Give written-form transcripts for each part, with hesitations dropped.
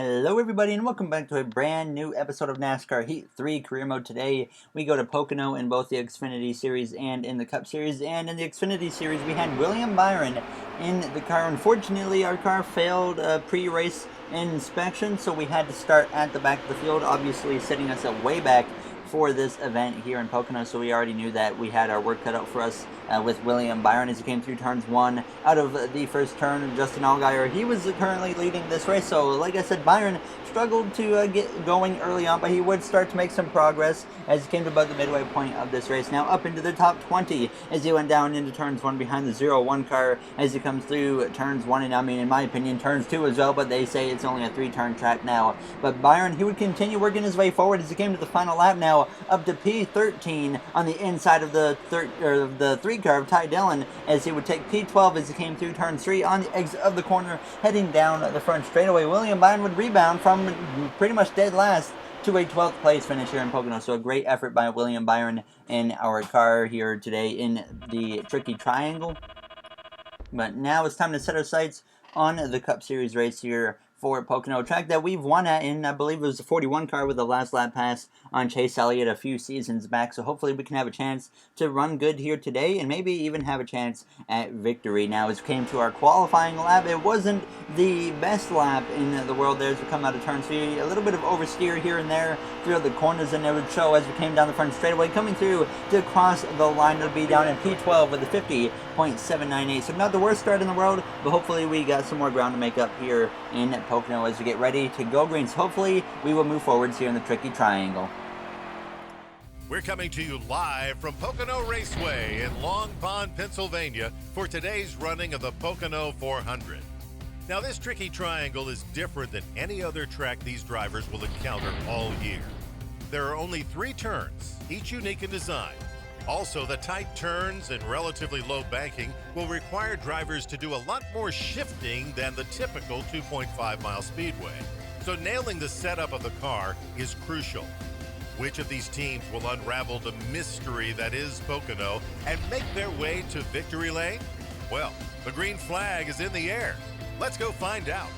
Hello everybody and welcome back to a brand new episode of NASCAR Heat 3 Career Mode. Today we go to Pocono in both the Xfinity Series and in the Cup Series. And in the Xfinity Series we had William Byron in the car. Unfortunately our car failed pre-race inspection, so we had to start at the back of the field, obviously setting us up way back for this event here in Pocono, so we already knew that we had our work cut out for us with William Byron as he came through turns one out of the first turn. Justin Allgaier, he was currently leading this race, so like I said, Byron struggled to get going early on, but he would start to make some progress as he came to about the midway point of this race. Now up into the top 20 as he went down into turns one behind the 0-1 car as he comes through turns one, and I mean, in my opinion, turns two as well, but they say it's only a three-turn track now. But Byron, he would continue working his way forward as he came to the final lap now, up to P13 on the inside of the three car of Ty Dillon, as he would take P12 as he came through turn 3 on the exit of the corner, heading down the front straightaway. William Byron would rebound from pretty much dead last to a 12th place finish here in Pocono. So a great effort by William Byron in our car here today in the tricky triangle. But now it's time to set our sights on the Cup Series race here for Pocono, a track that we've won at in, I believe it was the 41 car with the last lap pass on Chase Elliott a few seasons back. So hopefully we can have a chance to run good here today and maybe even have a chance at victory. Now as we came to our qualifying lap, it wasn't the best lap in the world there as we come out of turn 3. A little bit of oversteer here and there through the corners, and it would show as we came down the front straightaway. Coming through to cross the line, it'll be down in P12 with a 50.798. So not the worst start in the world, but hopefully we got some more ground to make up here in Pocono as we get ready to go green. So hopefully we will move forwards here in the tricky triangle. We're coming to you live from Pocono Raceway in Long Pond, Pennsylvania for today's running of the Pocono 400. Now this tricky triangle is different than any other track these drivers will encounter all year. There are only 3 turns, each unique in design. Also, the tight turns and relatively low banking will require drivers to do a lot more shifting than the typical 2.5-mile speedway. So nailing the setup of the car is crucial. Which of these teams will unravel the mystery that is Pocono and make their way to victory lane? Well, the green flag is in the air. Let's go find out.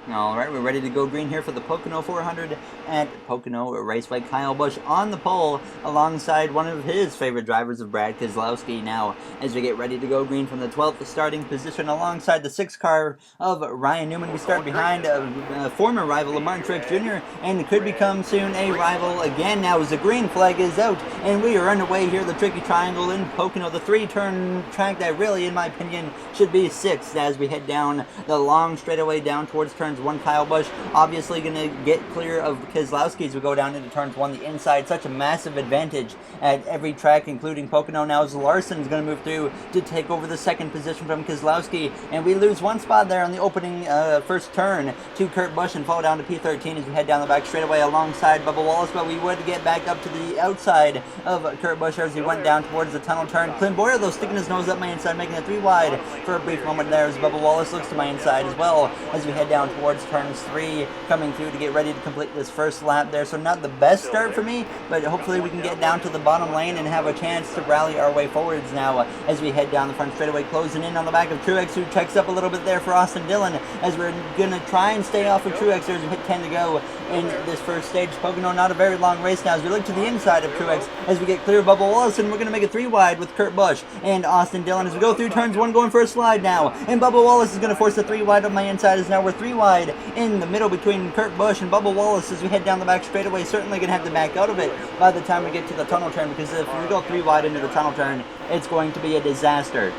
Alright, we're ready to go green here for the Pocono 400 at Pocono Raceway. Kyle Busch on the pole alongside one of his favorite drivers of Brad Keselowski now as we get ready to go green from the 12th starting position alongside the 6th car of Ryan Newman. We start behind a former rival of Martin Truex Jr. and could become soon a rival again now as the green flag is out and we are underway here, the tricky triangle in Pocono, the 3-turn track that really, in my opinion, should be 6 as we head down the long straightaway down towards turn one. Kyle Busch obviously going to get clear of Keselowski as we go down into turns 1, the inside. Such a massive advantage at every track, including Pocono. Now as Larson's going to move through to take over the 2nd position from Keselowski, and we lose 1 spot there on the opening first turn to Kurt Busch and fall down to P13 as we head down the back straightaway alongside Bubba Wallace, but we would get back up to the outside of Kurt Busch as he went down towards the tunnel turn. Clint Boyer, though, sticking his nose up my inside, making it 3 wide for a brief moment there as Bubba Wallace looks to my inside as well as we head down towards turns 3, coming through to get ready to complete this first lap there. So not the best start for me, but hopefully we can get down to the bottom lane and have a chance to rally our way forwards now as we head down the front straightaway, closing in on the back of Truex, who checks up a little bit there for Austin Dillon as we're going to try and stay off of Truex as we hit 10 to go in this first stage. Pocono, not a very long race now as we look to the inside of Truex as we get clear of Bubba Wallace, and we're going to make it 3 wide with Kurt Busch and Austin Dillon as we go through turns 1, going for a slide now, and Bubba Wallace is going to force the 3 wide on my inside as now we're 3 wide in the middle between Kurt Busch and Bubba Wallace as we head down the back straightaway. Certainly going to have to back out of it by the time we get to the tunnel turn, because if we go 3 wide into the tunnel turn, it's going to be a disaster.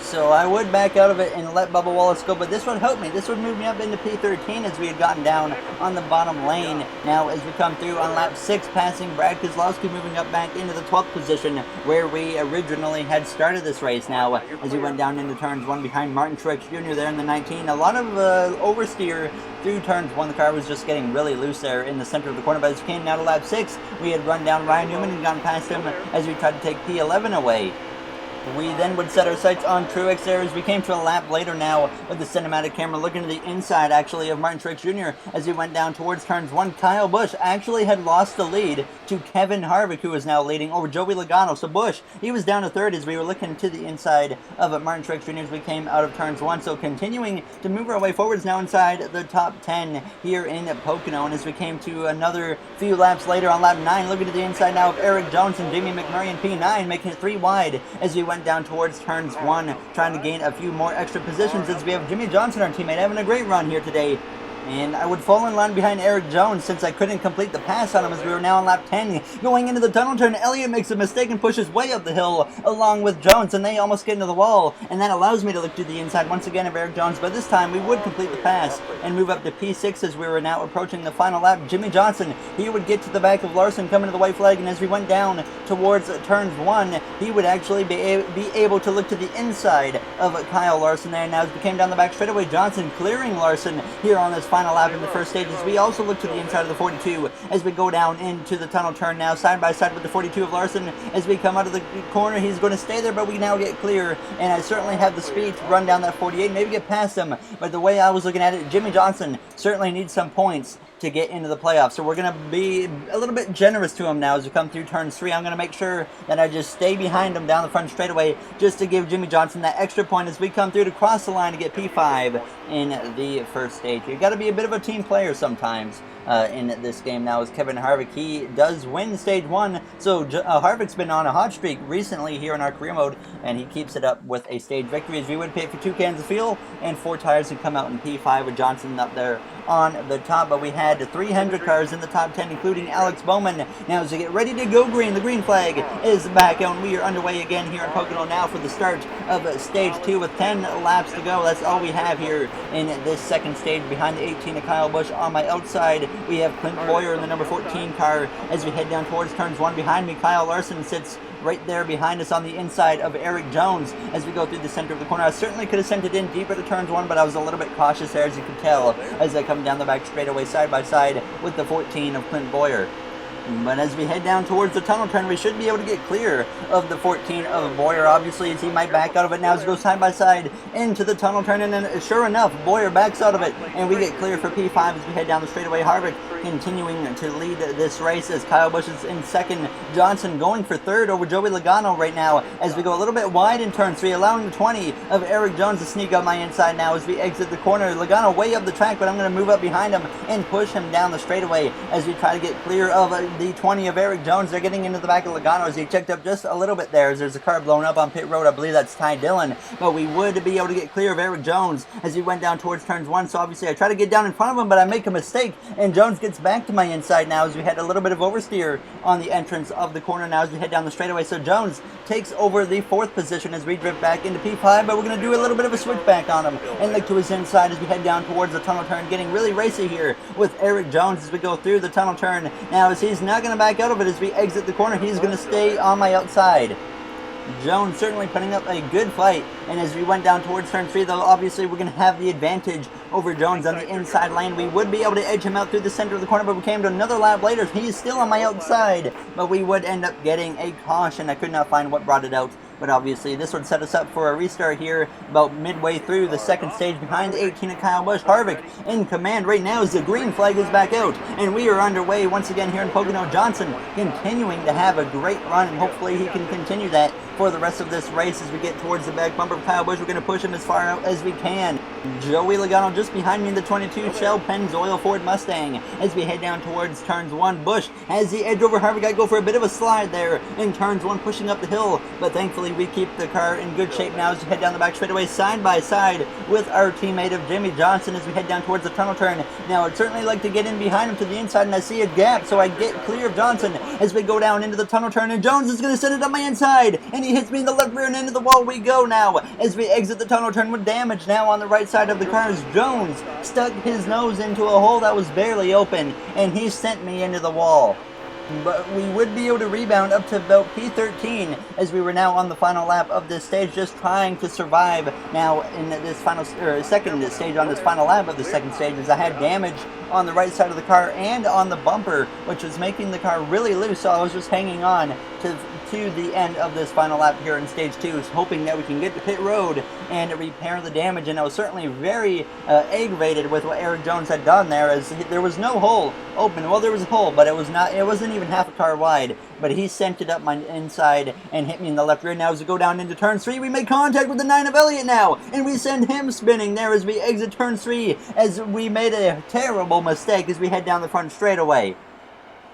So I would back out of it and let Bubba Wallace go, but this would help me. This would move me up into P13 as we had gotten down on the bottom lane. Now as we come through on lap 6, passing Brad Keselowski, moving up back into the 12th position where we originally had started this race. Now as we went down into turns 1 behind Martin Truex Jr. there in the 19. A lot of oversteer through turns 1. The car was just getting really loose there in the center of the corner, but as we came now to lap 6, we had run down Ryan Newman and gotten past him as we tried to take P11 away. We then would set our sights on Truex there as we came to a lap later now with the cinematic camera looking to the inside actually of Martin Truex Jr. as he went down towards turns 1. Kyle Busch actually had lost the lead to Kevin Harvick, who is now leading over Joey Logano. So Busch, he was down to third as we were looking to the inside of Martin Truex Jr. as we came out of turns 1. So continuing to move our way forwards now inside the top 10 here in Pocono. And as we came to another few laps later on lap 9, looking to the inside now of Eric Jones and Jamie McMurray in P9, making it 3 wide as we went down towards turns 1, trying to gain a few more extra positions as we have Jimmy Johnson, our teammate, having a great run here today. And I would fall in line behind Eric Jones since I couldn't complete the pass on him as we were now on lap 10. Going into the tunnel turn, Elliott makes a mistake and pushes way up the hill along with Jones, and they almost get into the wall. And that allows me to look to the inside once again of Eric Jones, but this time we would complete the pass and move up to P6 as we were now approaching the final lap. Jimmy Johnson, he would get to the back of Larson coming to the white flag, and as we went down towards turns 1, he would actually be able to look to the inside of Kyle Larson there. Now as we came down the back straightaway, Johnson clearing Larson here on this final lap in the first stages. We also look to the inside of the 42 as we go down into the tunnel turn now, side by side with the 42 of Larson. As we come out of the corner, he's going to stay there, but we now get clear, and I certainly have the speed to run down that 48, maybe get past him. But the way I was looking at it, Jimmy Johnson certainly needs some points to get into the playoffs. So we're going to be a little bit generous to him now as we come through turns 3. I'm going to make sure that I just stay behind him down the front straightaway just to give Jimmy Johnson that extra point as we come through to cross the line to get P5 in the first stage. You've got to be a bit of a team player sometimes in this game now as Kevin Harvick, he does win stage 1. So Harvick's been on a hot streak recently here in our career mode, and he keeps it up with a stage victory as we would pay for 2 cans of fuel and 4 tires and come out in P5 with Johnson up there on the top. But we had 300 cars in the top 10, including Alex Bowman. Now as we get ready to go green, the green flag is back out, and we are underway again here in Pocono now for the start of stage 2 with 10 laps to go. That's all we have here in this second stage. Behind the 18 of Kyle Busch on my outside, we have Clint Boyer in the number 14 car as we head down towards turns 1. Behind me, Kyle Larson sits right there behind us on the inside of Eric Jones as we go through the center of the corner. I certainly could have sent it in deeper to turns 1, but I was a little bit cautious there, as you can tell, as I come down the back straightaway side by side with the 14 of Clint Boyer. But as we head down towards the tunnel turn, we should be able to get clear of the 14 of Boyer, obviously, as he might back out of it now as we go side by side into the tunnel turn. And then, sure enough, Boyer backs out of it, and we get clear for P5 as we head down the straightaway. Harvick continuing to lead this race as Kyle Busch is in second. Johnson going for third over Joey Logano right now as we go a little bit wide in turn 3, allowing the 20 of Eric Jones to sneak up my inside now as we exit the corner. Logano way up the track, but I'm going to move up behind him and push him down the straightaway as we try to get clear of the 20 of Eric Jones. They're getting into the back of Logano as he checked up just a little bit there as there's a car blown up on pit road. I believe that's Ty Dillon, but we would be able to get clear of Eric Jones as he went down towards turns 1. So obviously I try to get down in front of him, but I make a mistake, and Jones gets back to my inside now as we had a little bit of oversteer on the entrance of the corner now as we head down the straightaway. So Jones takes over the 4th position as we drift back into P5, but we're going to do a little bit of a switchback on him and look to his inside as we head down towards the tunnel turn, getting really racy here with Eric Jones as we go through the tunnel turn. Now as he's not going to back out of it as we exit the corner, he's going to stay on my outside. Jones certainly putting up a good fight, and as we went down towards turn 3, though, obviously we're going to have the advantage over Jones on the inside lane. We would be able to edge him out through the center of the corner, but we came to another lap later. He's still on my outside, but we would end up getting a caution. I could not find what brought it out, but obviously this would set us up for a restart here about midway through the second stage behind the 18 of Kyle Busch. Harvick in command right now as the green flag is back out, and we are underway once again here in Pocono. Johnson continuing to have a great run, and hopefully he can continue that for the rest of this race as we get towards the back bumper of Kyle Busch. We're going to push him as far out as we can. Joey Logano just behind me in the 22 Shell Pennzoil Ford Mustang as we head down towards turns 1. Busch has the edge over Harvick. I go for a bit of a slide there in turns 1, pushing up the hill, but thankfully we keep the car in good shape now as we head down the back straightaway side by side with our teammate of Jimmy Johnson as we head down towards the tunnel turn. Now I'd certainly like to get in behind him to the inside, and I see a gap, so I get clear of Johnson as we go down into the tunnel turn, and Jones is going to send it on my inside, and he hits me in the left rear, and into the wall we go now as we exit the tunnel turn with damage now on the right side of the car as Jones stuck his nose into a hole that was barely open, and he sent me into the wall. but we would be able to rebound up to about P13 as we were now on the final lap of this stage, just trying to survive now in this second stage on this final lap of the second stage, as I had damage on the right side of the car and on the bumper, which was making the car really loose, so I was just hanging on to the end of this final lap here in stage 2, hoping that we can get to pit road and repair the damage. And I was certainly very aggravated with what Eric Jones had done there, as there was no hole open. Well, there was a hole, but it wasn't even half a car wide, but he sent it up my inside and hit me in the left rear. Now as we go down into turn 3, we make contact with the 9 of Elliott now, and we send him spinning there as we exit turn 3, as we made a terrible mistake as we head down the front straightaway.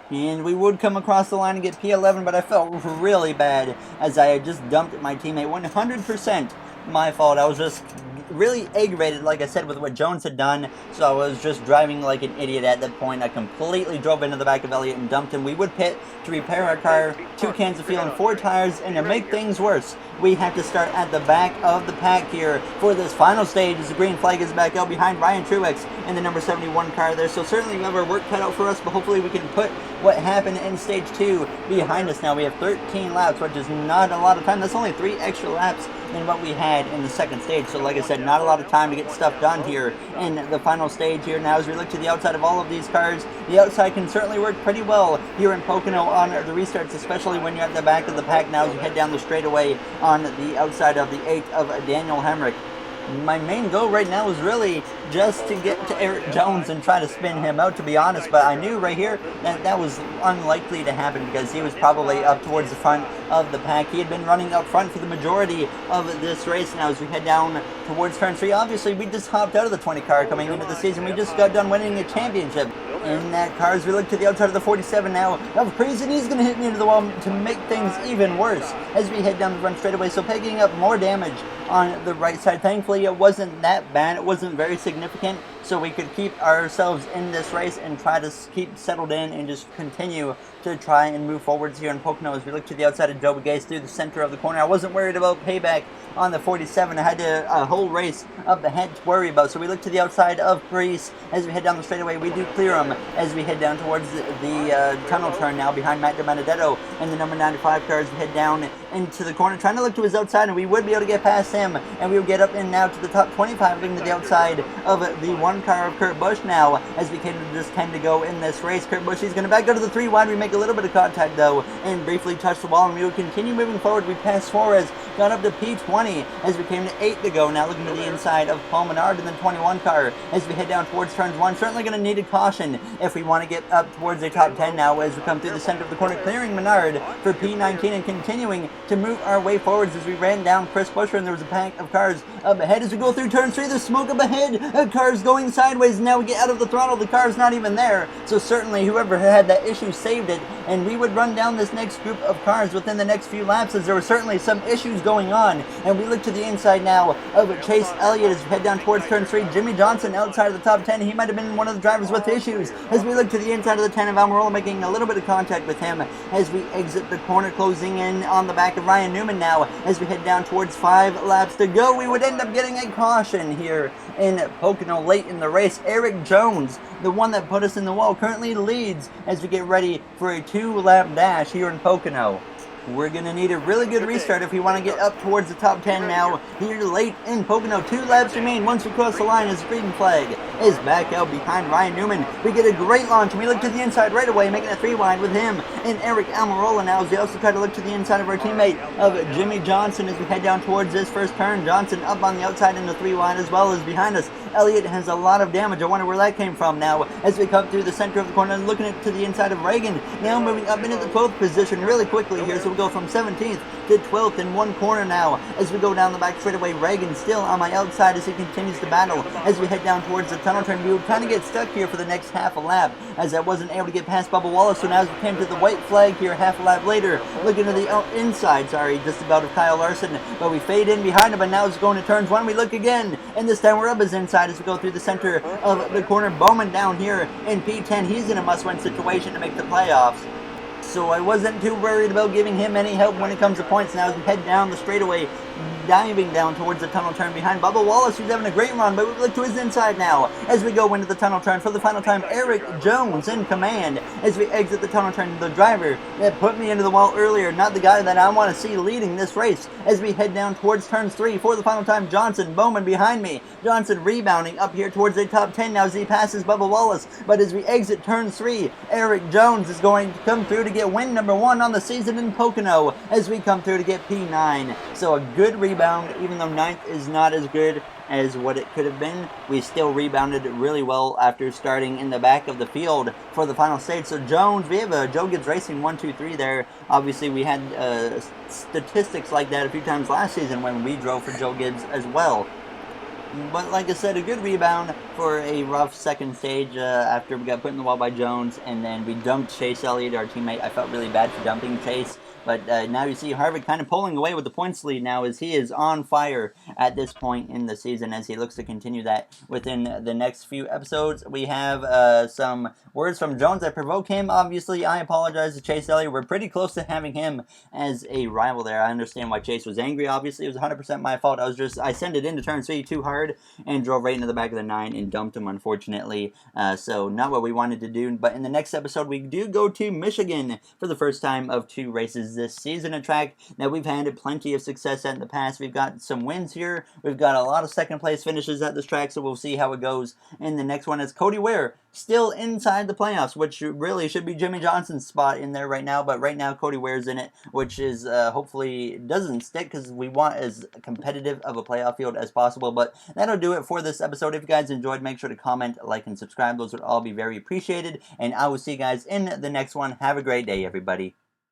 And we would come across the line and get P11, but I felt really bad as I had just dumped my teammate. 100% my fault. I was just really aggravated, like I said, with what Jones had done, so I was just driving like an idiot at that point. I completely drove into the back of Elliott and dumped him. We would pit to repair our car, 2 cans of fuel and 4 tires, and to make things worse, we have to start at the back of the pack here for this final stage, as the green flag is back out behind Ryan Truex in the number 71 car there. So certainly we have our work cut out for us, but hopefully we can put what happened in stage 2 behind us now. We have 13 laps, which is not a lot of time. That's only 3 extra laps than what we had in the second stage. So like I said, not a lot of time to get stuff done here in the final stage here. Now as we look to the outside of all of these cars, the outside can certainly work pretty well here in Pocono on the restarts, especially when you're at the back of the pack now as you head down the straightaway on the outside of the 8 of Daniel Hemrick. My main goal right now is really just to get to Eric Jones and try to spin him out, to be honest, but I knew right here that that was unlikely to happen because he was probably up towards the front of the pack. He had been running up front for the majority of this race. Now as we head down towards turn 3, obviously we just hopped out of the 20 car coming into the season. We just got done winning a championship in that car. As we look to the outside of the 47 now of Crazy, and he's going to hit me into the wall to make things even worse as we head down the front straightaway, so picking up more damage on the right side. Thankfully it wasn't that bad, it wasn't very significant, so we could keep ourselves in this race and try to keep settled in and just continue to try and move forwards here in Pocono. As we look to the outside of Joby Gase through the center of the corner, I wasn't worried about payback on the 47. I had a whole race up ahead to worry about, so we look to the outside of Greece as we head down the straightaway. We do clear them as we head down towards the tunnel turn now behind Matt DiBenedetto and the number 95 car as we head down into the corner, trying to look to his outside, and we would be able to get past him, and we would get up in now to the top 25, looking to the outside of the 1 car of Kurt Busch now as we came to just 10 to go in this race. Kurt Busch, he's going to back go to the 3 wide. We make a little bit of contact though and briefly touch the wall, and we would continue moving forward. We passed Suarez, got up to P20 as we came to 8 to go now, looking to the inside of Paul Menard in the 21 car as we head down towards turns 1. Certainly going to need a caution if we want to get up towards the top 10 now as we come through the center of the corner, clearing Menard for P19 and continuing to move our way forwards as we ran down Chris Buescher, and there was a pack of cars up ahead as we go through turn 3. There's smoke up ahead, cars going sideways. Now we get out of the throttle, the car's not even there, so certainly whoever had that issue saved it, and we would run down this next group of cars within the next few laps as there were certainly some issues going on. And we look to the inside now of Chase Elliott as we head down towards turn 3. Jimmy Johnson outside of the top 10, he might have been one of the drivers with issues as we look to the inside of the 10 of Almirola, making a little bit of contact with him as we exit the corner, closing in on the back of Ryan Newman now as we head down towards 5 laps to go. We would end up getting a caution here in Pocono late in the race. Eric Jones, the one that put us in the wall, currently leads as we get ready for a 2-lap dash here in Pocono. We're going to need a really good restart if we want to get up towards the top 10 now here late in Pocono. 2 laps remain once we cross the line as the green flag is back out behind Ryan Newman. We get a great launch, and we look to the inside right away, making a 3 wide with him and Eric Almirola now as we also try to look to the inside of our teammate of Jimmy Johnson as we head down towards this first turn. Johnson up on the outside in the 3 wide as well as behind us. Elliott has a lot of damage. I wonder where that came from now as we come through the center of the corner and looking to the inside of Reagan. Now moving up into the 12th position really quickly here, so we'll go from 17th to 12th in 1 corner now as we go down the back straightaway. Reagan still on my outside as he continues to battle as we head down towards the tunnel turn. We would kind of get stuck here for the next half a lap as I wasn't able to get past Bubba Wallace, so now as we came to the white flag here half a lap later, looking to the inside, just about of Kyle Larson, but we fade in behind him, and now it's going to turns 1. We look again, and this time we're up his inside as we go through the center of the corner. Bowman down here in P10, he's in a must-win situation to make the playoffs, so I wasn't too worried about giving him any help when it comes to points. Now as we head down the straightaway diving down towards the tunnel turn behind Bubba Wallace, who's having a great run, but we look to his inside now as we go into the tunnel turn for the final time. Eric Jones in command as we exit the tunnel turn. The driver that put me into the wall earlier, not the guy that I want to see leading this race as we head down towards turns 3 for the final time. Johnson Bowman behind me. Johnson rebounding up here towards the top 10 now as he passes Bubba Wallace, but as we exit turn 3, Eric Jones is going to come through to get win number 1 on the season in Pocono as we come through to get P9. So a good rebound, even though 9th is not as good as what it could have been. We still rebounded really well after starting in the back of the field for the final stage. So Jones, we have a Joe Gibbs Racing 1, 2, 3 there. Obviously we had statistics like that a few times last season when we drove for Joe Gibbs as well. But like I said, a good rebound for a rough second stage after we got put in the wall by Jones, and then we dumped Chase Elliott, our teammate. I felt really bad for dumping Chase, but now you see Harvick kind of pulling away with the points lead now as he is on fire at this point in the season as he looks to continue that within the next few episodes. We have some words from Jones that provoke him. Obviously, I apologize to Chase Elliott. We're pretty close to having him as a rival there. I understand why Chase was angry. Obviously, it was 100% my fault. I sent it into turn 3 too hard and drove right into the back of the 9 and dumped him, unfortunately. So not what we wanted to do. But in the next episode, we do go to Michigan for the first time of 2 races this season, a track that we've had plenty of success at in the past. We've got some wins here. We've got a lot of second place finishes at this track, so we'll see how it goes in the next one. As Cody Ware still inside the playoffs, which really should be Jimmy Johnson's spot in there right now, but right now Cody Ware's in it, which is hopefully doesn't stick because we want as competitive of a playoff field as possible. But that'll do it for this episode. If you guys enjoyed, make sure to comment, like, and subscribe. Those would all be very appreciated, and I will see you guys in the next one. Have a great day, everybody.